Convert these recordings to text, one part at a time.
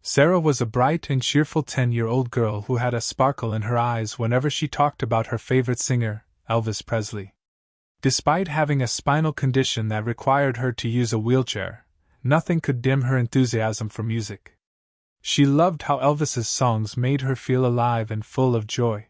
Sarah was a bright and cheerful 10-year-old girl who had a sparkle in her eyes whenever she talked about her favorite singer, Elvis Presley. Despite having a spinal condition that required her to use a wheelchair, nothing could dim her enthusiasm for music. She loved how Elvis's songs made her feel alive and full of joy.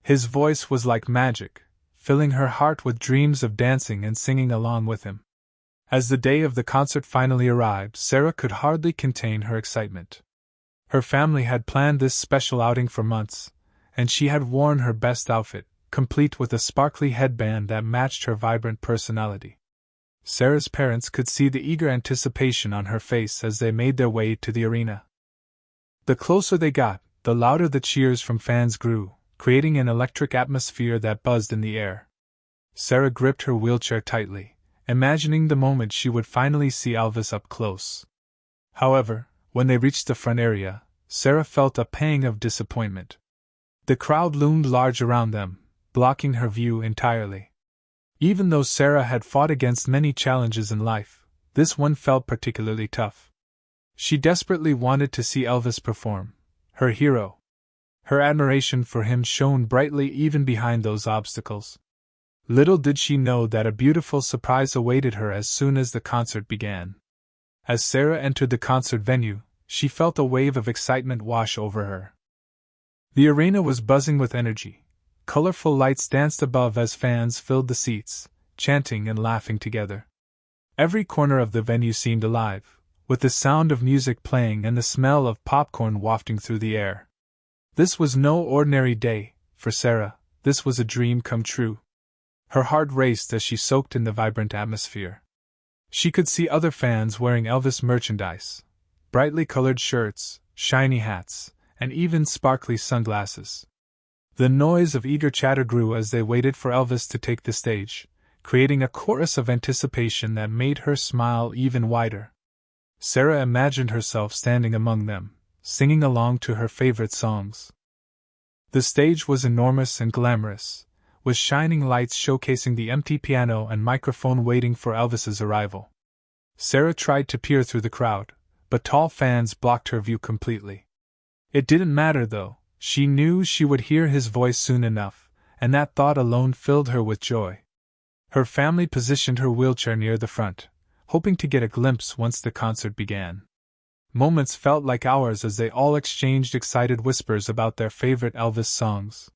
His voice was like magic, filling her heart with dreams of dancing and singing along with him. As the day of the concert finally arrived, Sarah could hardly contain her excitement. Her family had planned this special outing for months, and she had worn her best outfit, complete with a sparkly headband that matched her vibrant personality. Sarah's parents could see the eager anticipation on her face as they made their way to the arena. The closer they got, the louder the cheers from fans grew, creating an electric atmosphere that buzzed in the air. Sarah gripped her wheelchair tightly, imagining the moment she would finally see Elvis up close. However, when they reached the front area, Sarah felt a pang of disappointment. The crowd loomed large around them, blocking her view entirely. Even though Sarah had fought against many challenges in life, this one felt particularly tough. She desperately wanted to see Elvis perform, her hero. Her admiration for him shone brightly even behind those obstacles. Little did she know that a beautiful surprise awaited her as soon as the concert began. As Sarah entered the concert venue, she felt a wave of excitement wash over her. The arena was buzzing with energy. Colorful lights danced above as fans filled the seats, chanting and laughing together. Every corner of the venue seemed alive, with the sound of music playing and the smell of popcorn wafting through the air. This was no ordinary day for Sarah, this was a dream come true. Her heart raced as she soaked in the vibrant atmosphere. She could see other fans wearing Elvis merchandise, brightly colored shirts, shiny hats, and even sparkly sunglasses. The noise of eager chatter grew as they waited for Elvis to take the stage, creating a chorus of anticipation that made her smile even wider. Sarah imagined herself standing among them, singing along to her favorite songs. The stage was enormous and glamorous, with shining lights showcasing the empty piano and microphone waiting for Elvis's arrival. Sarah tried to peer through the crowd, but tall fans blocked her view completely. It didn't matter though, she knew she would hear his voice soon enough, and that thought alone filled her with joy. Her family positioned her wheelchair near the front, hoping to get a glimpse once the concert began. Moments felt like hours as they all exchanged excited whispers about their favorite Elvis songs.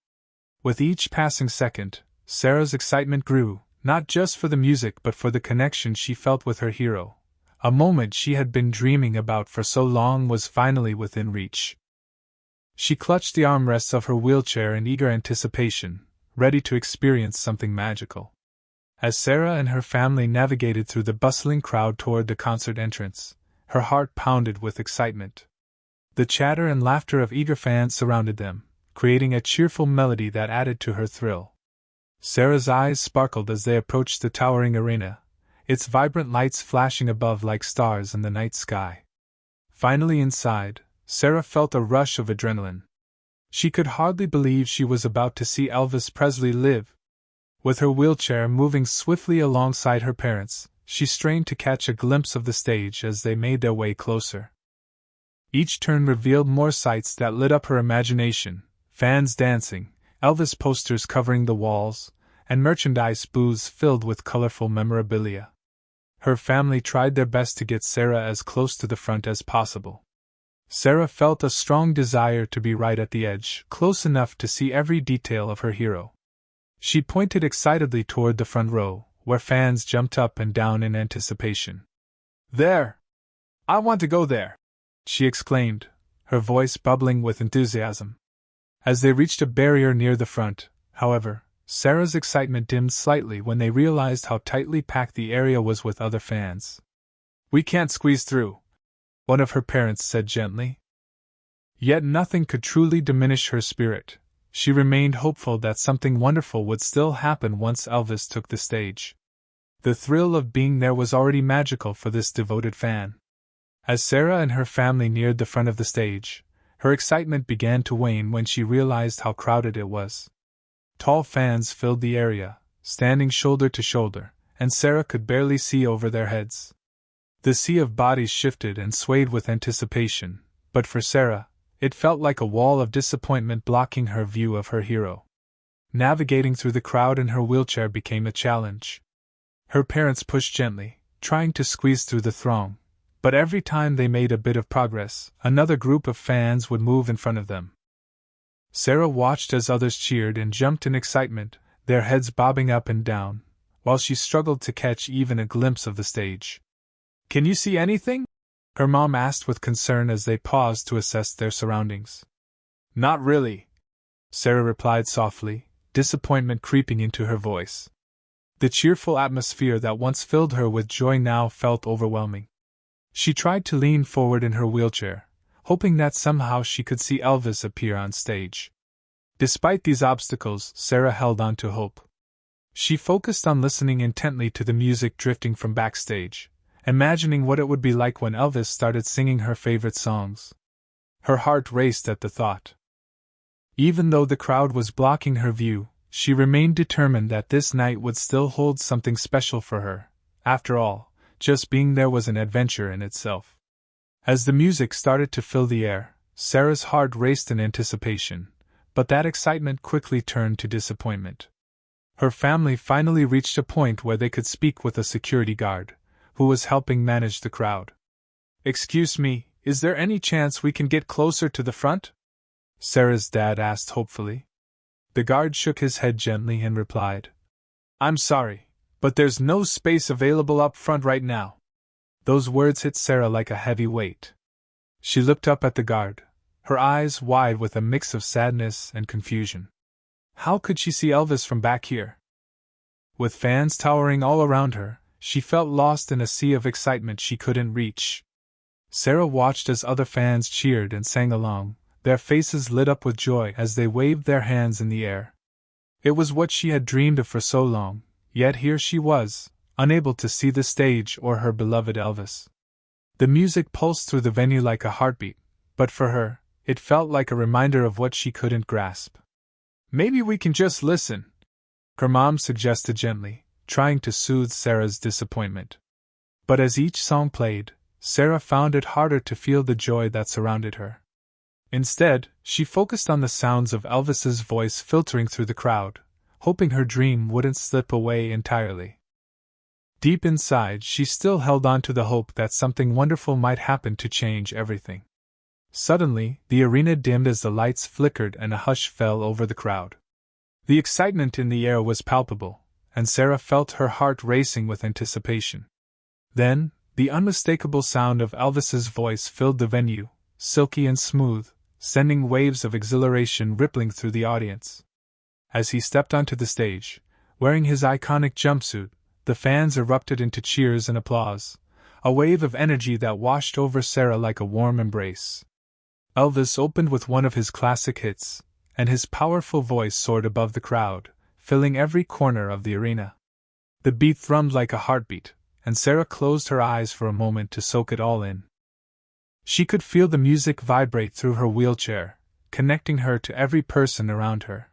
With each passing second, Sarah's excitement grew, not just for the music but for the connection she felt with her hero. A moment she had been dreaming about for so long was finally within reach. She clutched the armrests of her wheelchair in eager anticipation, ready to experience something magical. As Sarah and her family navigated through the bustling crowd toward the concert entrance, her heart pounded with excitement. The chatter and laughter of eager fans surrounded them, creating a cheerful melody that added to her thrill. Sarah's eyes sparkled as they approached the towering arena, its vibrant lights flashing above like stars in the night sky. Finally inside, Sarah felt a rush of adrenaline. She could hardly believe she was about to see Elvis Presley live. With her wheelchair moving swiftly alongside her parents, she strained to catch a glimpse of the stage as they made their way closer. Each turn revealed more sights that lit up her imagination: fans dancing, Elvis posters covering the walls, and merchandise booths filled with colorful memorabilia. Her family tried their best to get Sarah as close to the front as possible. Sarah felt a strong desire to be right at the edge, close enough to see every detail of her hero. She pointed excitedly toward the front row, where fans jumped up and down in anticipation. "There! I want to go there!" she exclaimed, her voice bubbling with enthusiasm. As they reached a barrier near the front, however, Sarah's excitement dimmed slightly when they realized how tightly packed the area was with other fans. "We can't squeeze through," one of her parents said gently. Yet nothing could truly diminish her spirit. She remained hopeful that something wonderful would still happen once Elvis took the stage. The thrill of being there was already magical for this devoted fan. As Sarah and her family neared the front of the stage, her excitement began to wane when she realized how crowded it was. Tall fans filled the area, standing shoulder to shoulder, and Sarah could barely see over their heads. The sea of bodies shifted and swayed with anticipation, but for Sarah, it felt like a wall of disappointment blocking her view of her hero. Navigating through the crowd in her wheelchair became a challenge. Her parents pushed gently, trying to squeeze through the throng, but every time they made a bit of progress, another group of fans would move in front of them. Sarah watched as others cheered and jumped in excitement, their heads bobbing up and down, while she struggled to catch even a glimpse of the stage. "Can you see anything?" her mom asked with concern as they paused to assess their surroundings. "Not really," Sarah replied softly, disappointment creeping into her voice. The cheerful atmosphere that once filled her with joy now felt overwhelming. She tried to lean forward in her wheelchair, hoping that somehow she could see Elvis appear on stage. Despite these obstacles, Sarah held on to hope. She focused on listening intently to the music drifting from backstage, imagining what it would be like when Elvis started singing her favorite songs. Her heart raced at the thought. Even though the crowd was blocking her view, she remained determined that this night would still hold something special for her. After all, just being there was an adventure in itself. As the music started to fill the air, Sarah's heart raced in anticipation, but that excitement quickly turned to disappointment. Her family finally reached a point where they could speak with a security guard, who was helping manage the crowd. "Excuse me, is there any chance we can get closer to the front?" Sarah's dad asked hopefully. The guard shook his head gently and replied, "I'm sorry, but there's no space available up front right now." Those words hit Sarah like a heavy weight. She looked up at the guard, her eyes wide with a mix of sadness and confusion. How could she see Elvis from back here? With fans towering all around her, she felt lost in a sea of excitement she couldn't reach. Sarah watched as other fans cheered and sang along, their faces lit up with joy as they waved their hands in the air. It was what she had dreamed of for so long, yet here she was, unable to see the stage or her beloved Elvis. The music pulsed through the venue like a heartbeat, but for her, it felt like a reminder of what she couldn't grasp. "Maybe we can just listen," her mom suggested gently, trying to soothe Sarah's disappointment. But as each song played, Sarah found it harder to feel the joy that surrounded her. Instead, she focused on the sounds of Elvis's voice filtering through the crowd, hoping her dream wouldn't slip away entirely. Deep inside, she still held on to the hope that something wonderful might happen to change everything. Suddenly, the arena dimmed as the lights flickered and a hush fell over the crowd. The excitement in the air was palpable, and Sarah felt her heart racing with anticipation. Then, the unmistakable sound of Elvis's voice filled the venue, silky and smooth, sending waves of exhilaration rippling through the audience. As he stepped onto the stage, wearing his iconic jumpsuit, the fans erupted into cheers and applause, a wave of energy that washed over Sarah like a warm embrace. Elvis opened with one of his classic hits, and his powerful voice soared above the crowd, filling every corner of the arena. The beat thrummed like a heartbeat, and Sarah closed her eyes for a moment to soak it all in. She could feel the music vibrate through her wheelchair, connecting her to every person around her.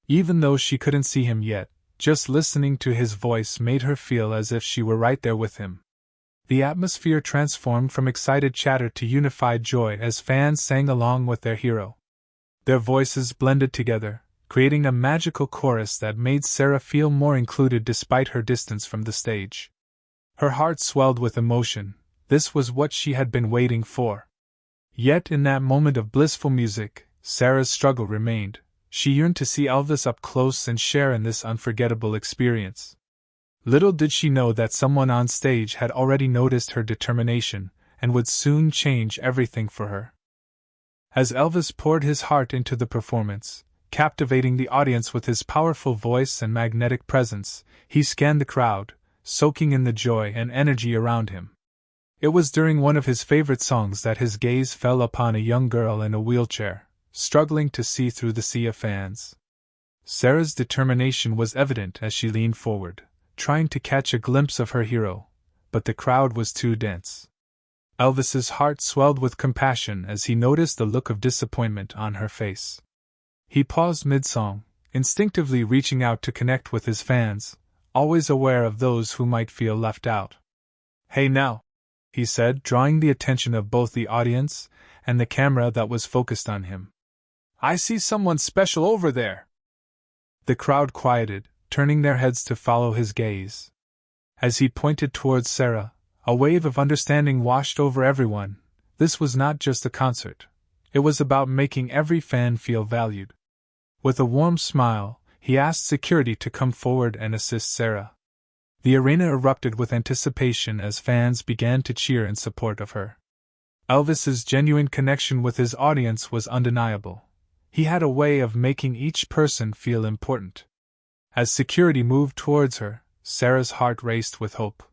Even though she couldn't see him yet, just listening to his voice made her feel as if she were right there with him. The atmosphere transformed from excited chatter to unified joy as fans sang along with their hero. Their voices blended together, creating a magical chorus that made Sarah feel more included despite her distance from the stage. Her heart swelled with emotion. This was what she had been waiting for. Yet in that moment of blissful music, Sarah's struggle remained. She yearned to see Elvis up close and share in this unforgettable experience. Little did she know that someone on stage had already noticed her determination and would soon change everything for her. As Elvis poured his heart into the performance, captivating the audience with his powerful voice and magnetic presence, he scanned the crowd, soaking in the joy and energy around him. It was during one of his favorite songs that his gaze fell upon a young girl in a wheelchair, struggling to see through the sea of fans. Sarah's determination was evident as she leaned forward, trying to catch a glimpse of her hero, but the crowd was too dense. Elvis's heart swelled with compassion as he noticed the look of disappointment on her face. He paused mid-song, instinctively reaching out to connect with his fans, always aware of those who might feel left out. "Hey now," he said, drawing the attention of both the audience and the camera that was focused on him. "I see someone special over there." The crowd quieted, turning their heads to follow his gaze. As he pointed towards Sarah, a wave of understanding washed over everyone. This was not just a concert. It was about making every fan feel valued. With a warm smile, he asked security to come forward and assist Sarah. The arena erupted with anticipation as fans began to cheer in support of her. Elvis's genuine connection with his audience was undeniable. He had a way of making each person feel important. As security moved towards her, Sarah's heart raced with hope.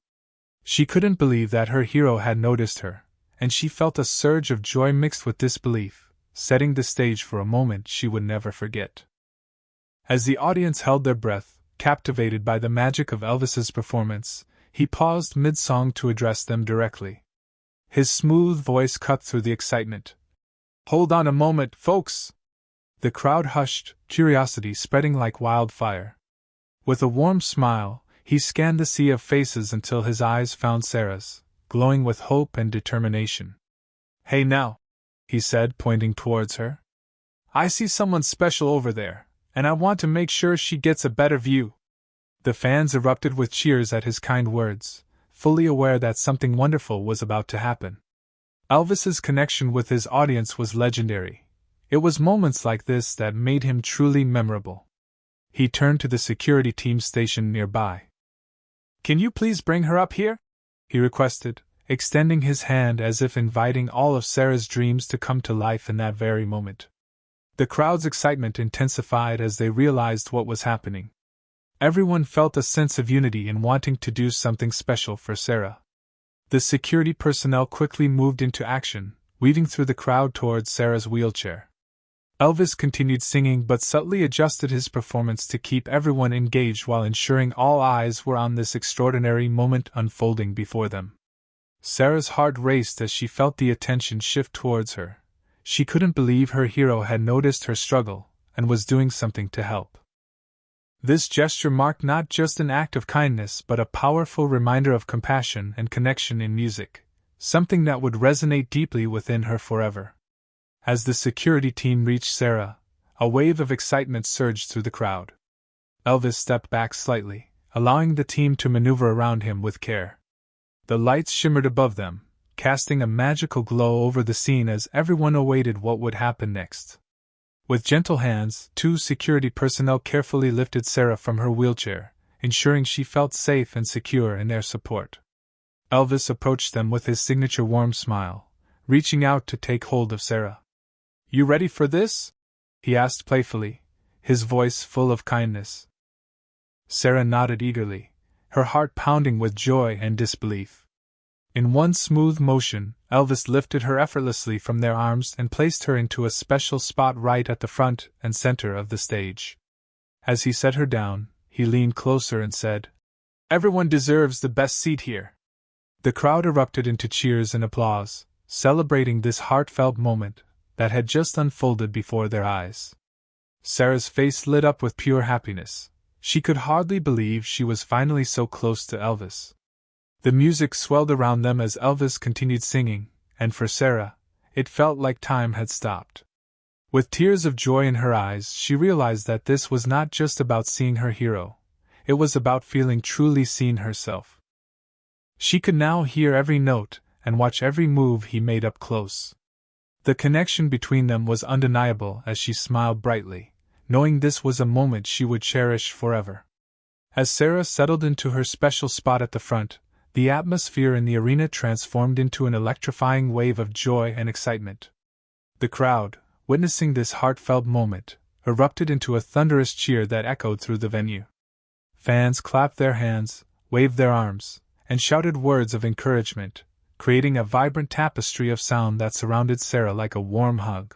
She couldn't believe that her hero had noticed her, and she felt a surge of joy mixed with disbelief, setting the stage for a moment she would never forget. As the audience held their breath, captivated by the magic of Elvis's performance, he paused mid-song to address them directly. His smooth voice cut through the excitement. "Hold on a moment, folks!" The crowd hushed, curiosity spreading like wildfire. With a warm smile, he scanned the sea of faces until his eyes found Sarah's, glowing with hope and determination. "Hey now," he said, pointing towards her. "I see someone special over there, and I want to make sure she gets a better view." The fans erupted with cheers at his kind words, fully aware that something wonderful was about to happen. Elvis's connection with his audience was legendary. It was moments like this that made him truly memorable. He turned to the security team stationed nearby. "Can you please bring her up here?" he requested, extending his hand as if inviting all of Sarah's dreams to come to life in that very moment. The crowd's excitement intensified as they realized what was happening. Everyone felt a sense of unity in wanting to do something special for Sarah. The security personnel quickly moved into action, weaving through the crowd towards Sarah's wheelchair. Elvis continued singing but subtly adjusted his performance to keep everyone engaged while ensuring all eyes were on this extraordinary moment unfolding before them. Sarah's heart raced as she felt the attention shift towards her. She couldn't believe her hero had noticed her struggle and was doing something to help. This gesture marked not just an act of kindness but a powerful reminder of compassion and connection in music, something that would resonate deeply within her forever. As the security team reached Sarah, a wave of excitement surged through the crowd. Elvis stepped back slightly, allowing the team to maneuver around him with care. The lights shimmered above them, casting a magical glow over the scene as everyone awaited what would happen next. With gentle hands, two security personnel carefully lifted Sarah from her wheelchair, ensuring she felt safe and secure in their support. Elvis approached them with his signature warm smile, reaching out to take hold of Sarah. "You ready for this?" he asked playfully, his voice full of kindness. Sarah nodded eagerly, her heart pounding with joy and disbelief. In one smooth motion, Elvis lifted her effortlessly from their arms and placed her into a special spot right at the front and center of the stage. As he set her down, he leaned closer and said, "Everyone deserves the best seat here." The crowd erupted into cheers and applause, celebrating this heartfelt moment that had just unfolded before their eyes. Sarah's face lit up with pure happiness. She could hardly believe she was finally so close to Elvis. The music swelled around them as Elvis continued singing, and for Sarah, it felt like time had stopped. With tears of joy in her eyes, she realized that this was not just about seeing her hero, it was about feeling truly seen herself. She could now hear every note and watch every move he made up close. The connection between them was undeniable as she smiled brightly, knowing this was a moment she would cherish forever. As Sarah settled into her special spot at the front, the atmosphere in the arena transformed into an electrifying wave of joy and excitement. The crowd, witnessing this heartfelt moment, erupted into a thunderous cheer that echoed through the venue. Fans clapped their hands, waved their arms, and shouted words of encouragement, creating a vibrant tapestry of sound that surrounded Sarah like a warm hug.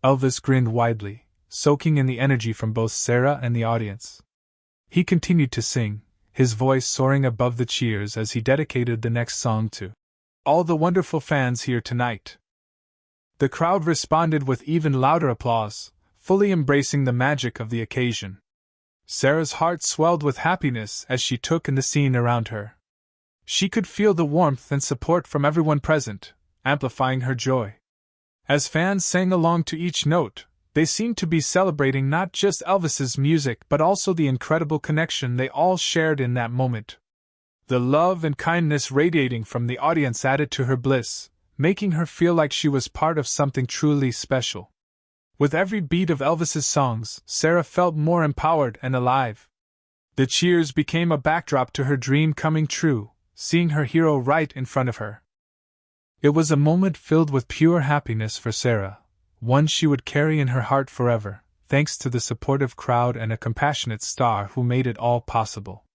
Elvis grinned widely, soaking in the energy from both Sarah and the audience. He continued to sing, his voice soaring above the cheers as he dedicated the next song to all the wonderful fans here tonight. The crowd responded with even louder applause, fully embracing the magic of the occasion. Sarah's heart swelled with happiness as she took in the scene around her. She could feel the warmth and support from everyone present, amplifying her joy. As fans sang along to each note, they seemed to be celebrating not just Elvis's music but also the incredible connection they all shared in that moment. The love and kindness radiating from the audience added to her bliss, making her feel like she was part of something truly special. With every beat of Elvis's songs, Sarah felt more empowered and alive. The cheers became a backdrop to her dream coming true, seeing her hero right in front of her. It was a moment filled with pure happiness for Sarah, one she would carry in her heart forever, thanks to the supportive crowd and a compassionate star who made it all possible.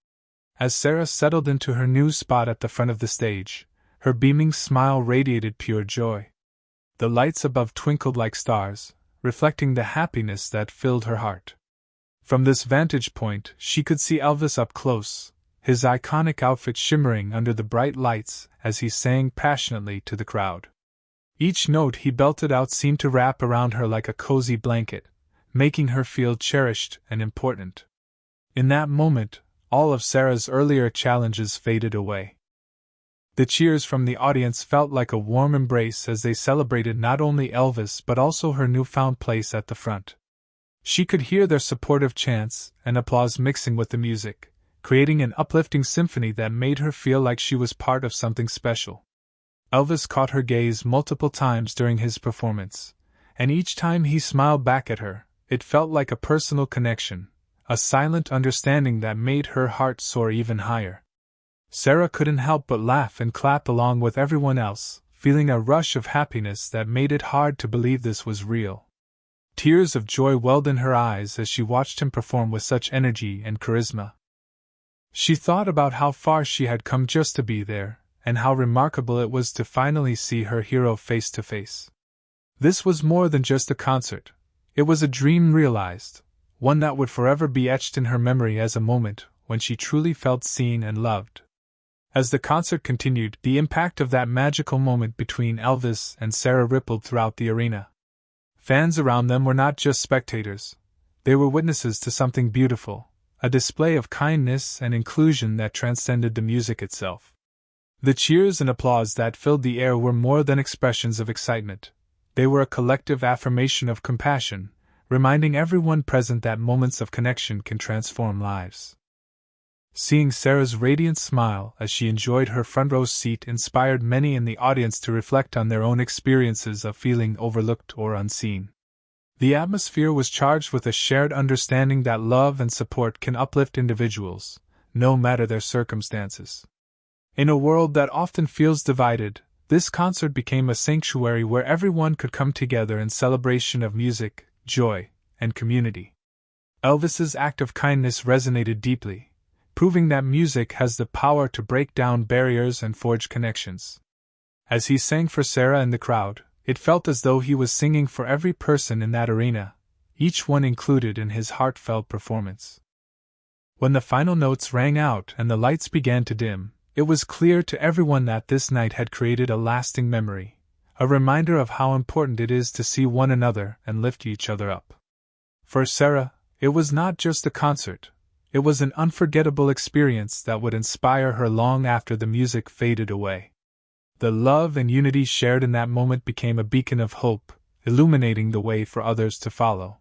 As Sarah settled into her new spot at the front of the stage, her beaming smile radiated pure joy. The lights above twinkled like stars, reflecting the happiness that filled her heart. From this vantage point, she could see Elvis up close, his iconic outfit shimmering under the bright lights as he sang passionately to the crowd. Each note he belted out seemed to wrap around her like a cozy blanket, making her feel cherished and important. In that moment, all of Sarah's earlier challenges faded away. The cheers from the audience felt like a warm embrace as they celebrated not only Elvis but also her newfound place at the front. She could hear their supportive chants and applause mixing with the music, creating an uplifting symphony that made her feel like she was part of something special. Elvis caught her gaze multiple times during his performance, and each time he smiled back at her, it felt like a personal connection, a silent understanding that made her heart soar even higher. Sarah couldn't help but laugh and clap along with everyone else, feeling a rush of happiness that made it hard to believe this was real. Tears of joy welled in her eyes as she watched him perform with such energy and charisma. She thought about how far she had come just to be there, and how remarkable it was to finally see her hero face to face. This was more than just a concert. It was a dream realized, one that would forever be etched in her memory as a moment when she truly felt seen and loved. As the concert continued, the impact of that magical moment between Elvis and Sarah rippled throughout the arena. Fans around them were not just spectators. They were witnesses to something beautiful, a display of kindness and inclusion that transcended the music itself. The cheers and applause that filled the air were more than expressions of excitement. They were a collective affirmation of compassion, reminding everyone present that moments of connection can transform lives. Seeing Sarah's radiant smile as she enjoyed her front row seat inspired many in the audience to reflect on their own experiences of feeling overlooked or unseen. The atmosphere was charged with a shared understanding that love and support can uplift individuals, no matter their circumstances. In a world that often feels divided, this concert became a sanctuary where everyone could come together in celebration of music, joy, and community. Elvis's act of kindness resonated deeply, proving that music has the power to break down barriers and forge connections. As he sang for Sarah and the crowd, it felt as though he was singing for every person in that arena, each one included in his heartfelt performance. When the final notes rang out and the lights began to dim, it was clear to everyone that this night had created a lasting memory, a reminder of how important it is to see one another and lift each other up. For Sarah, it was not just a concert. It was an unforgettable experience that would inspire her long after the music faded away. The love and unity shared in that moment became a beacon of hope, illuminating the way for others to follow.